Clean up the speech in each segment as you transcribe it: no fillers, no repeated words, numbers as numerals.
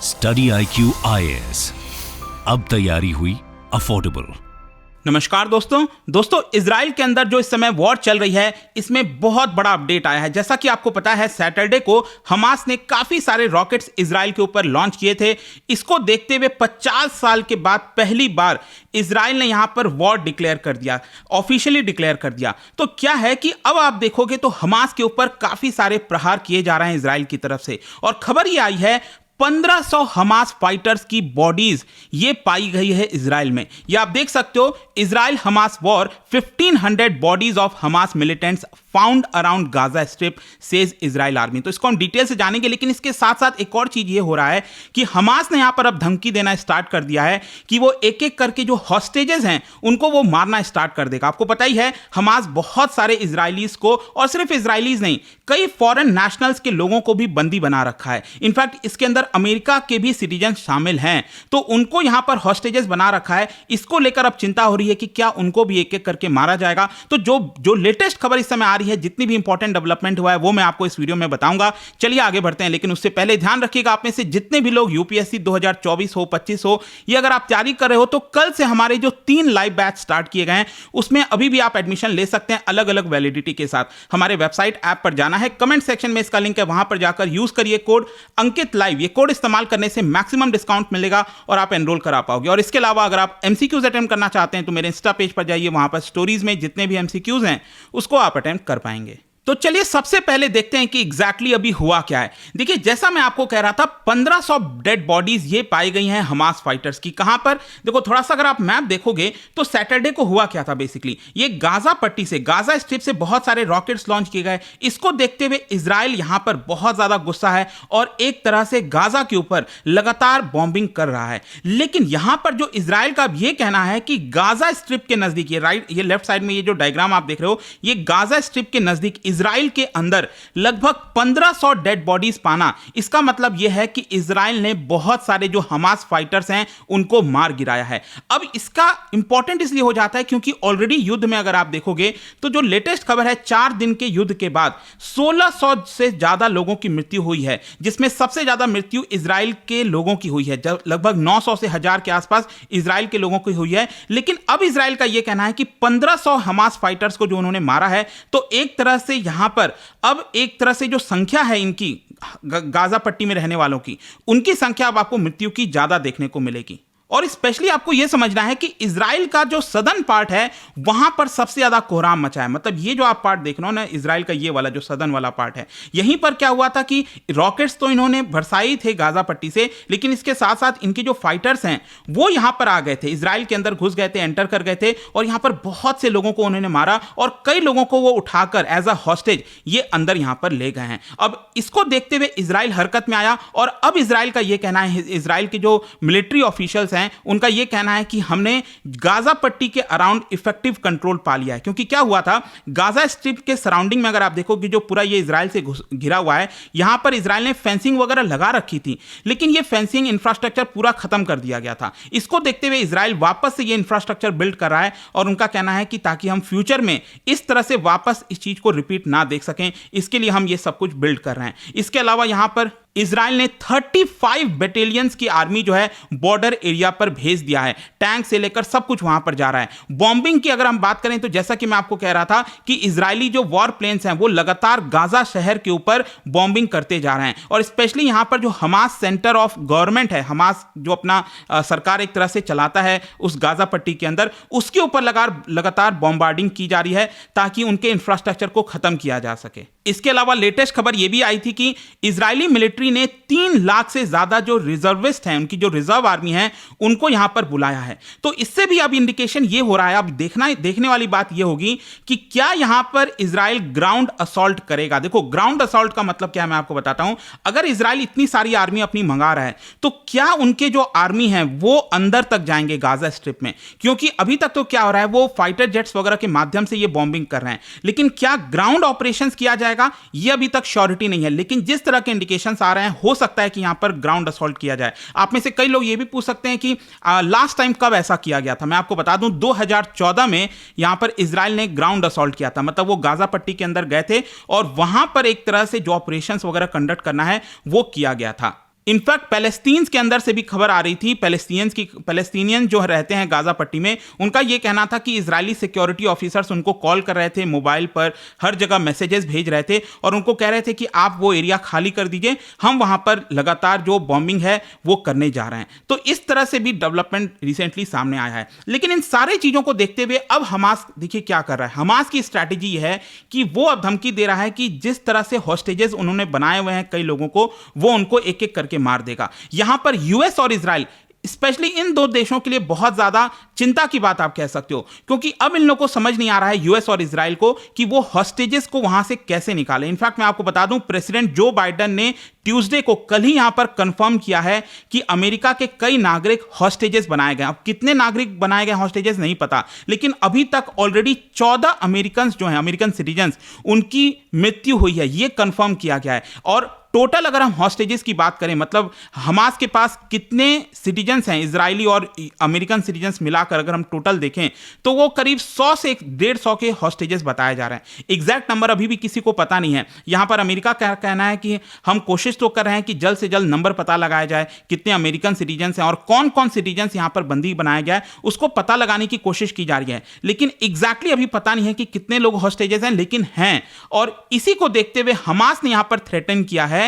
Study IQ IAS, अब तैयारी हुई अफोर्डेबल। नमस्कार दोस्तों इजराइल के अंदर जो इस समय वॉर चल रही है, इसमें बहुत बड़ा अपडेट आया है। जैसा कि आपको पता है, सैटरडे को हमास ने काफी सारे रॉकेट्स इजराइल के ऊपर लॉन्च किए थे। इसको देखते हुए 50 साल के बाद पहली बार इजराइल ने यहां पर वॉर डिक्लेयर कर दिया, ऑफिशियली डिक्लेयर कर दिया। तो क्या है कि अब आप देखोगे तो हमास के ऊपर काफी सारे प्रहार किए जा रहे हैं इजराइल की तरफ से, और खबर ये आई है 1500 हमास फाइटर्स की बॉडीज ये पाई गई है इजराइल में। ये आप देख सकते हो, Israel Hamas war 1500 bodies of Hamas militants found around Gaza strip, says Israel army. तो इसको हम डिटेल से जानेंगे, लेकिन इसके साथ साथ एक और चीज ये हो रहा है कि हमास ने यहां पर अब धमकी देना स्टार्ट कर दिया है कि वो एक एक करके जो हॉस्टेजेस हैं उनको वो मारना स्टार्ट कर देगा। आपको पता ही है, हमास बहुत सारे इजरायलीज को, और सिर्फ इजरायलीज नहीं, कई फॉरेन नेशनल्स के लोगों को भी बंदी बना रखा है। इनफैक्ट इसके अंदर अमेरिका के भी सिटीजन शामिल हैं, तो उनको यहां पर हॉस्टेजेस बना रखा है। इसको लेकर अब चिंता हो रही है कि क्या उनको भी एक एक करके मारा जाएगा। तो जो लेटेस्ट खबर इस समय आ रही है, जितनी भी इंपॉर्टेंट डेवलपमेंट हुआ है, वो मैं आपको इस वीडियो में बताऊंगा। चलिए आगे बढ़ते हैं, लेकिन उससे पहले ध्यान रखिएगा, आप में से जितने भी लोग यूपीएससी 2024 हो, 25 हो, ये अगर आप तैयारी कर रहे हो, तो कल से हमारे जो 3 लाइव बैच स्टार्ट किए गए हैं, उसमें अभी भी आप एडमिशन ले सकते हैं अलग अलग वैलिडिटी के साथ। हमारे वेबसाइट ऐप पर जाना है, कमेंट सेक्शन में इसका लिंक है, वहां पर जाकर यूज करिए कोड अंकित लाइव। ये कोड इस्तेमाल करने से मैक्सिमम डिस्काउंट मिलेगा और आप एनरोल करा पाओगे। और इसके अलावा अगर आप एमसीक्यूज अटेम्प्ट करना चाहते हैं तो मेरे इंस्टा पेज पर जाइए, वहां पर स्टोरीज में जितने भी एमसीक्यूज हैं उसको आप अटेम्प्ट कर पाएंगे। तो चलिए सबसे पहले देखते हैं कि एग्जैक्टली अभी हुआ क्या है। देखिए, जैसा मैं आपको कह रहा था, 1500 डेड बॉडीज ये पाई गई हैं हमास फाइटर्स की। कहां पर? देखो, थोड़ा सा अगर आप मैप देखोगे तो सैटरडे को हुआ क्या था। बेसिकली ये गाजा पट्टी से, गाजा स्ट्रिप से बहुत सारे रॉकेट्स लॉन्च किए गए। इसको देखते हुए इजराइल यहां पर बहुत ज्यादा गुस्सा है और एक तरह से गाजा के ऊपर लगातार बॉम्बिंग कर रहा है। लेकिन यहां पर जो इजराइल का ये कहना है कि गाजा स्ट्रिप के नजदीक, ये लेफ्ट साइड में ये जो डायग्राम आप देख रहे हो, ये गाजा स्ट्रिप के नजदीक इजराइल के अंदर लगभग 1500 डेड बॉडीज पाना, इसका मतलब यह है कि इजराइल ने बहुत सारे जो हमास फाइटर्स हैं उनको मार गिराया है। अब इसका इंपॉर्टेंट इसलिए हो जाता है क्योंकि ऑलरेडी युद्ध में अगर आप देखोगे तो जो लेटेस्ट खबर है, 4 दिन के युद्ध के बाद 1600 से ज्यादा लोगों की मृत्यु हुई है, जिसमें सबसे ज्यादा मृत्यु इजराइल के लोगों की हुई है। लगभग 900 से 1000 के आसपास इजराइल के लोगों की हुई है। लेकिन अब इजराइल का यह कहना है कि 1500 हमास फाइटर्स को जो उन्होंने मारा है, तो एक तरह से यहां पर अब एक तरह से जो संख्या है इनकी, गाजा पट्टी में रहने वालों की, उनकी संख्या अब आपको मृत्यु की ज्यादा देखने को मिलेगी। और स्पेशली आपको यह समझना है कि इजराइल का जो सदर्न पार्ट है, वहां पर सबसे ज्यादा कोहराम मचा है। मतलब ये जो आप पार्ट देख रहे हो ना, इजराइल का ये वाला जो सदर्न वाला पार्ट है, यहीं पर क्या हुआ था कि रॉकेट्स तो इन्होंने बरसाई थे गाजा पट्टी से, लेकिन इसके साथ साथ इनके जो फाइटर्स हैं वो यहां पर आ गए थे, इजराइल के अंदर घुस गए थे, एंटर कर गए थे, और यहां पर बहुत से लोगों को उन्होंने मारा और कई लोगों को वो उठाकर एज अ हॉस्टेज ये अंदर यहां पर ले गए हैं। अब इसको देखते हुए इजराइल हरकत में आया, और अब इजराइल का यह कहना है, इजराइल के जो मिलिट्री ऑफिशियल्स हैं उनका यह कहना है कि हमने गाजा पट्टी के अराउंड इफेक्टिव कंट्रोल पा लिया है। क्योंकि क्या हुआ था, गाजा स्ट्रिप के सराउंडिंग में अगर आप देखोगे, जो पूरा ये इजराइल से घिरा हुआ है, यहां पर इजराइल ने फेंसिंग वगैरह लगा रखी थी, लेकिन ये फेंसिंग इंफ्रास्ट्रक्चर पूरा खत्म कर दिया गया था। इसको देखते हुए इजराइल वापस से ये इंफ्रास्ट्रक्चर बिल्ड कर रहा है, और उनका कहना है कि ताकि हम फ्यूचर में इस तरह से वापस इस चीज को रिपीट ना देख सकें, इसके लिए हम ये सब कुछ बिल्ड कर रहे हैं। इसके अलावा यहां पर इजराइल ने 35 बटालियंस की आर्मी जो है बॉर्डर एरिया पर भेज दिया है। टैंक से लेकर सब कुछ वहां पर जा रहा है। बॉम्बिंग की अगर हम बात करें तो जैसा कि मैं आपको कह रहा था कि इजरायली जो वॉर प्लेन्स हैं वो लगातार गाजा शहर के ऊपर बॉम्बिंग करते जा रहे हैं, और स्पेशली यहां पर जो हमास सेंटर ऑफ गवर्नमेंट है, हमास जो अपना सरकार एक तरह से चलाता है उस गाजा पट्टी के अंदर, उसके ऊपर लगातार बॉम्बार्डिंग की जा रही है ताकि उनके इंफ्रास्ट्रक्चर को खत्म किया जा सके। इसके अलावा लेटेस्ट खबर यह भी आई थी कि इजरायली मिलिट्री ने 3 लाख से ज्यादा जो रिजर्विस्ट हैं, उनकी जो रिजर्व आर्मी है, उनको यहां पर बुलाया है। तो इससे भी अब इंडिकेशन ये हो रहा है, अब देखने वाली बात यह होगी कि क्या यहां पर इजराइल ग्राउंड असॉल्ट करेगा। देखो, ग्राउंड असॉल्ट का मतलब क्या है मैं आपको बताता हूं। अगर इजराइल इतनी सारी आर्मी अपनी मंगा रहा है, तो क्या उनके जो आर्मी है वो अंदर तक जाएंगे गाजा स्ट्रिप में? क्योंकि अभी तक तो क्या हो रहा है, वो फाइटर जेट्स वगैरह के माध्यम से ये बॉम्बिंग कर रहे हैं, लेकिन क्या ग्राउंड ऑपरेशंस किया जाएगा, ये अभी तक श्योरिटी नहीं है। लेकिन जिस तरह के इंडिकेशंस आ रहे हैं, हो सकता है कि यहां पर ग्राउंड असॉल्ट किया जाए। आप में से कई लोग ये भी पूछ सकते हैं कि लास्ट टाइम कब ऐसा किया गया था। मैं आपको बता दूं, 2014 में यहां पर इजराइल ने ग्राउंड असॉल्ट किया था। मतलब वो गाजा पट्टी के अंदर गए थे और वहां पर एक तरह से जो ऑपरेशंस वगैरह कंडक्ट करना है वो किया गया था। इनफैक्ट पैलेस्टीन्स के अंदर से भी खबर आ रही थी, पैलेस्टीनियन जो रहते हैं गाजा पट्टी में, उनका यह कहना था कि इजरायली सिक्योरिटी ऑफिसर्स उनको कॉल कर रहे थे, मोबाइल पर हर जगह मैसेजेस भेज रहे थे और उनको कह रहे थे कि आप वो एरिया खाली कर दीजिए, हम वहां पर लगातार जो बॉम्बिंग है वो करने जा रहे हैं। तो इस तरह से भी डेवलपमेंट रिसेंटली सामने आया है। लेकिन इन सारे चीजों को देखते हुए अब हमास देखिए क्या कर रहा है। हमास की स्ट्रैटेजी यह है कि वो अब धमकी दे रहा है कि जिस तरह से हॉस्टेजेस उन्होंने बनाए हुए हैं कई लोगों को, वो उनको एक एक करके मार देगा। यहां पर यूएस और इजराइल, स्पेशली इन दो देशों के लिए बहुत ज्यादा चिंता की बात आप कह सकते हो, क्योंकि अब इन लोगों को समझ नहीं आ रहा है यूएस और इजराइल को कि वो हॉस्टेजेस को वहां से कैसे निकाले। इनफैक्ट मैं आपको बता दूं, प्रेसिडेंट जो बाइडेन ने ट्यूसडे को कल ही यहां पर कंफर्म किया है कि अमेरिका के कई नागरिक हॉस्टेजेस बनाए गए। अब कितने नागरिक बनाए गए हॉस्टेजेस नहीं पता, लेकिन अभी तक ऑलरेडी 14 अमेरिकन जो हैं, अमेरिकन सिटीजन्स, उनकी मृत्यु हुई है, यह कंफर्म किया गया है। और टोटल अगर हम हॉस्टेजेस की बात करें, मतलब हमास के पास कितने सिटीजन्स हैं, इजरायली और अमेरिकन सिटीजन्स मिलाकर अगर हम टोटल देखें तो वो करीब 100 से 150 के हॉस्टेजेस बताए जा रहे हैं। एग्जैक्ट नंबर अभी भी किसी को पता नहीं है। यहां पर अमेरिका का कहना है कि हम कोशिश तो कर रहे हैं कि जल्द से जल्द नंबर पता लगाया जाए, कितने अमेरिकन सिटीजन्स हैं और कौन कौन सिटीजन्स यहां पर बंदी बनाया गया है, उसको पता लगाने की कोशिश की जा रही है। लेकिन एग्जैक्टली अभी पता नहीं है कि कितने लोग हॉस्टेजेस हैं, लेकिन हैं। और इसी को देखते हुए हमास ने यहां पर थ्रेटन किया है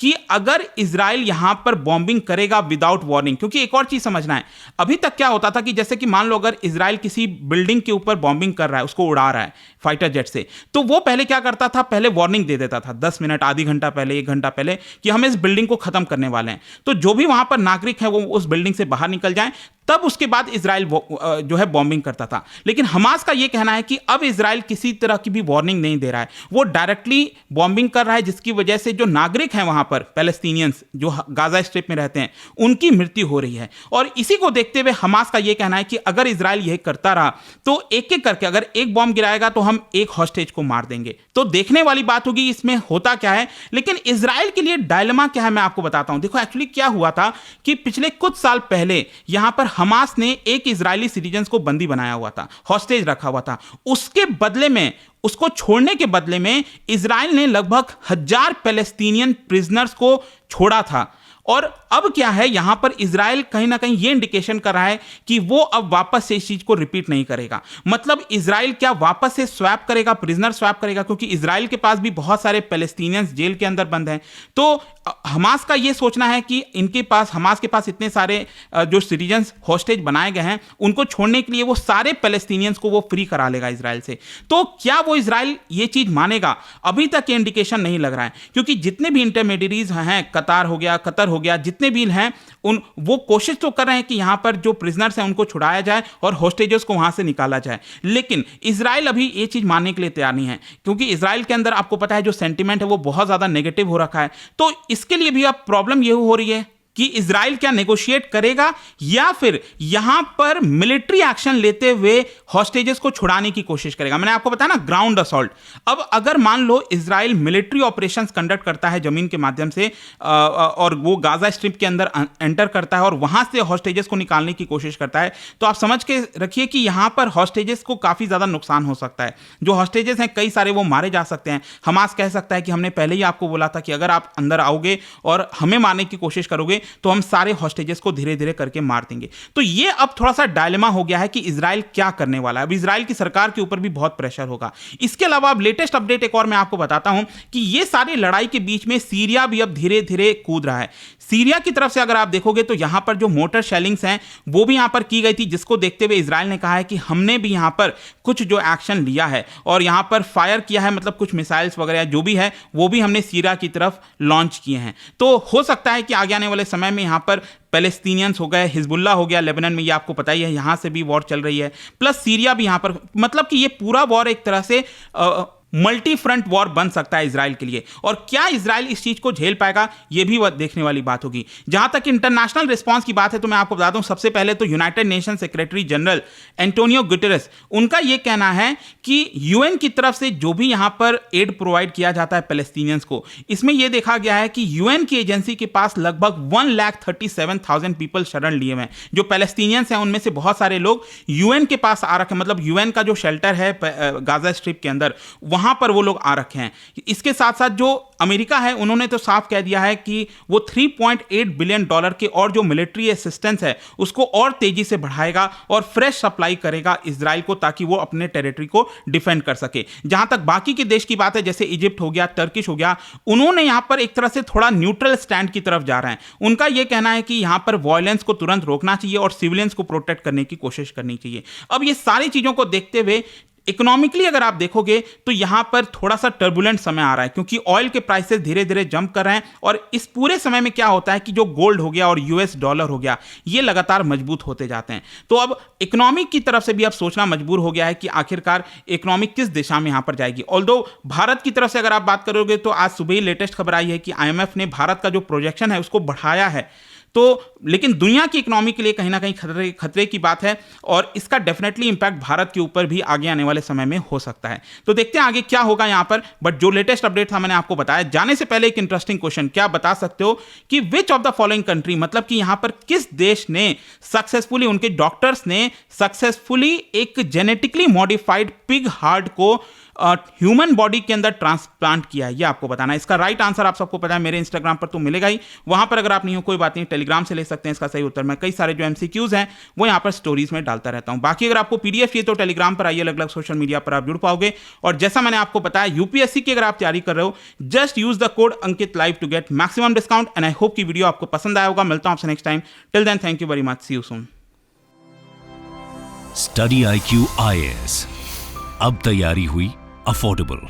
कि अगर इजराइल यहां पर बॉम्बिंग करेगा विदाउट वार्निंग, क्योंकि एक और चीज समझना है, अभी तक क्या होता था कि जैसे कि मान लो अगर इजराइल किसी बिल्डिंग के ऊपर बॉम्बिंग कर रहा है, उसको उड़ा रहा है फाइटर जेट से, तो वो पहले क्या करता था, पहले वार्निंग दे देता था 10 मिनट, आधी घंटा पहले, 1 घंटा पहले, कि हम इस बिल्डिंग को खत्म करने वाले हैं। तो जो भी वहां पर नागरिक है वो उस बिल्डिंग से बाहर निकल जाएं, तब उसके बाद इजराइल जो है बॉम्बिंग करता था। लेकिन हमास का यह कहना है कि अब इजराइल किसी तरह की भी वार्निंग नहीं दे रहा है, वो डायरेक्टली बॉम्बिंग कर रहा है, जिसकी वजह से जो नागरिक हैं वहां पर, पैलेस्टीनियंस जो गाजा स्ट्रिप में रहते हैं, उनकी मृत्यु हो रही है। और इसी को देखते हुए हमास का यह कहना है कि अगर इजराइल यह करता रहा तो एक एक करके अगर एक बॉम्ब गिराएगा तो हम एक हॉस्टेज को मार देंगे। तो देखने वाली बात होगी इसमें होता क्या है। लेकिन इजराइल के लिए डायलेमा क्या है मैं आपको बताता हूं। देखो एक्चुअली क्या हुआ था कि पिछले कुछ साल पहले यहां पर हमास ने एक इजरायली सिटीजन को बंदी बनाया हुआ था, हॉस्टेज रखा हुआ था। उसके बदले में, उसको छोड़ने के बदले में इजराइल ने लगभग 1000 पैलेस्टीनियन प्रिजनर्स को छोड़ा था। और अब क्या है, यहां पर इजराइल कहीं ना कहीं यह इंडिकेशन कर रहा है कि वो अब वापस से इस चीज को रिपीट नहीं करेगा। मतलब इजराइल क्या वापस से स्वैप करेगा, प्रिजनर स्वैप करेगा, क्योंकि इजराइल के पास भी बहुत सारे पैलेस्टीनियंस जेल के अंदर बंद हैं। तो हमास का यह सोचना है कि इनके पास, हमास के पास इतने सारे जो सिटीजन्स हॉस्टेज बनाए गए हैं, उनको छोड़ने के लिए वो सारे पैलेस्टीनियंस को वो फ्री करा लेगा इजराइल से। तो क्या वो इजराइल ये चीज मानेगा? अभी तक ये इंडिकेशन नहीं लग रहा है, क्योंकि जितने भी इंटरमीडियरीज हैं, कतर हो गया, जितने भी हैं, वो कोशिश तो कर रहे हैं कि यहां पर जो प्रिजनर्स हैं उनको छुड़ाया जाए और हॉस्टेजेस को वहां से निकाला जाए। लेकिन इजराइल अभी ये चीज मानने के लिए तैयार नहीं है, क्योंकि इजराइल के अंदर आपको पता है जो सेंटीमेंट है वो बहुत ज्यादा नेगेटिव हो रखा है। तो इसके लिए भी अब प्रॉब्लम ये हो रही है कि इजराइल क्या नेगोशिएट करेगा या फिर यहां पर मिलिट्री एक्शन लेते हुए हॉस्टेजेस को छुड़ाने की कोशिश करेगा। मैंने आपको बताया ना, ग्राउंड असॉल्ट। अब अगर मान लो इजराइल मिलिट्री ऑपरेशंस कंडक्ट करता है जमीन के माध्यम से और वो गाजा स्ट्रिप के अंदर एंटर करता है और वहां से हॉस्टेजेस को निकालने की कोशिश करता है, तो आप समझ के रखिए कि यहां पर हॉस्टेजेस को काफी ज्यादा नुकसान हो सकता है। जो हॉस्टेजेस हैं कई सारे वो मारे जा सकते हैं। हमास कह सकता है कि हमने पहले ही आपको बोला था कि अगर आप अंदर आओगे और हमें मारने की कोशिश करोगे तो हम सारे हॉस्टेजेस को धीरे धीरे करके मार देंगे। तो ये अब थोड़ा सा डायलेमा हो गया है कि इजराइल क्या करने वाला है। अब इजराइल की सरकार के ऊपर भी बहुत प्रेशर होगा। इसके अलावा अब लेटेस्ट अपडेट एक और मैं आपको बताता हूं कि ये सारी लड़ाई के बीच में सीरिया भी अब धीरे धीरे कूद रहा है। सीरिया की तरफ से अगर आप देखोगे तो यहां पर जो मोटर शेलिंग्स हैं वो भी यहां पर की गई थी, जिसको देखते हुए इजराइल ने कहा है कि हमने भी यहां पर कुछ जो एक्शन लिया है और यहां पर फायर किया है, मतलब कुछ मिसाइल्स वगैरह जो भी है वो भी हमने सीरिया की तरफ लॉन्च किए हैं। तो हो सकता है कि आगे आने वाले समय में यहां पर पैलेस्टीनियंस हो गए, हिजबुल्ला हो गया लेबनान में, ये आपको पता ही है, यहां से भी वॉर चल रही है, प्लस सीरिया भी यहां पर, मतलब कि ये पूरा वॉर एक तरह से मल्टी फ्रंट वॉर बन सकता है इजराइल के लिए। और क्या इजराइल इस चीज को झेल पाएगा, यह भी देखने वाली बात होगी। जहां तक इंटरनेशनल रिस्पांस की बात है तो मैं आपको बता दूं, सबसे पहले तो United nation secretary general Antonio Guterres, उनका यह कहना है कि यूएन की तरफ से जो भी यहां पर एड प्रोवाइड किया जाता है पैलेस्टीनियंस को, इसमें यह देखा गया है कि यूएन की एजेंसी के पास लगभग 1,37,000 पीपल शरण लिए हुए हैं। जो पैलेस्टीनियंस हैं उनमें से बहुत सारे लोग यूएन के पास आ रखे, मतलब यूएन का जो शेल्टर है गाजा स्ट्रिप के अंदर, वहां पर वो लोग आ रखे हैं। इसके साथ साथ जो अमेरिका है उन्होंने तो साफ कह दिया है कि वो 3.8 बिलियन डॉलर के और जो मिलिट्री असिस्टेंस है उसको और तेजी से बढ़ाएगा और फ्रेश सप्लाई करेगा इजराइल को, ताकि वो अपने टेरिटरी को डिफेंड कर सके। जहां तक बाकी के देश की बात है, जैसे इजिप्ट हो गया, टर्किश हो गया, उन्होंने यहां पर एक तरह से थोड़ा न्यूट्रल स्टैंड की तरफ जा रहे हैं। उनका यह कहना है कि यहां पर वायलेंस को तुरंत रोकना चाहिए और सिविलियंस को प्रोटेक्ट करने की कोशिश करनी चाहिए। अब ये सारी चीजों को देखते हुए इकोनॉमिकली अगर आप देखोगे तो यहां पर थोड़ा सा टर्बुलेंट समय आ रहा है, क्योंकि ऑयल के प्राइसेस धीरे धीरे जंप कर रहे हैं और इस पूरे समय में क्या होता है कि जो गोल्ड हो गया और यूएस डॉलर हो गया ये लगातार मजबूत होते जाते हैं। तो अब इकोनॉमिक की तरफ से भी अब सोचना मजबूर हो गया है कि आखिरकार इकोनॉमिक किस दिशा में यहां पर जाएगी। ऑल्दो भारत की तरफ से अगर आप बात करोगे तो आज सुबह ही लेटेस्ट खबर आई है कि आईएमएफ ने भारत का जो प्रोजेक्शन है उसको बढ़ाया है। तो लेकिन दुनिया की इकोनॉमी के लिए कहीं ना कहीं खतरे की बात है और इसका डेफिनेटली इंपैक्ट भारत के ऊपर भी आगे आने वाले समय में हो सकता है। तो देखते हैं आगे क्या होगा यहां पर। बट जो लेटेस्ट अपडेट था मैंने आपको बताया। जाने से पहले एक इंटरेस्टिंग क्वेश्चन, क्या बता सकते हो कि which of the following country, मतलब कि यहां पर किस देश ने सक्सेसफुली, उनके डॉक्टर्स ने सक्सेसफुली एक जेनेटिकली मॉडिफाइड पिग हार्ट को ह्यूमन बॉडी के अंदर ट्रांसप्लांट किया है, ये आपको बताना है। इसका राइट आंसर आप सबको पता है, मेरे इंस्टाग्राम पर तो मिलेगा ही, वहां पर अगर आप नहीं हो कोई बात नहीं, टेलीग्राम से ले सकते हैं इसका सही उत्तर। मैं कई सारे जो एमसीक्यूज हैं वो यहां पर स्टोरीज में डालता रहता हूं। बाकी अगर आपको पीडीएफ चाहिए तो टेलीग्राम पर आइए, अलग अलग सोशल मीडिया पर आप जुड़ पाओगे। और जैसा मैंने आपको बताया, यूपीएससी की अगर आप तैयारी कर रहे हो, just use the code Ankit live to get maximum discount. And I hope की वीडियो आपको पसंद आया होगा। मिलता हूं आपसे next time. Till then thank you very much, see you soon. Study IQ IAS, अब तैयारी हुई अफोर्डेबल।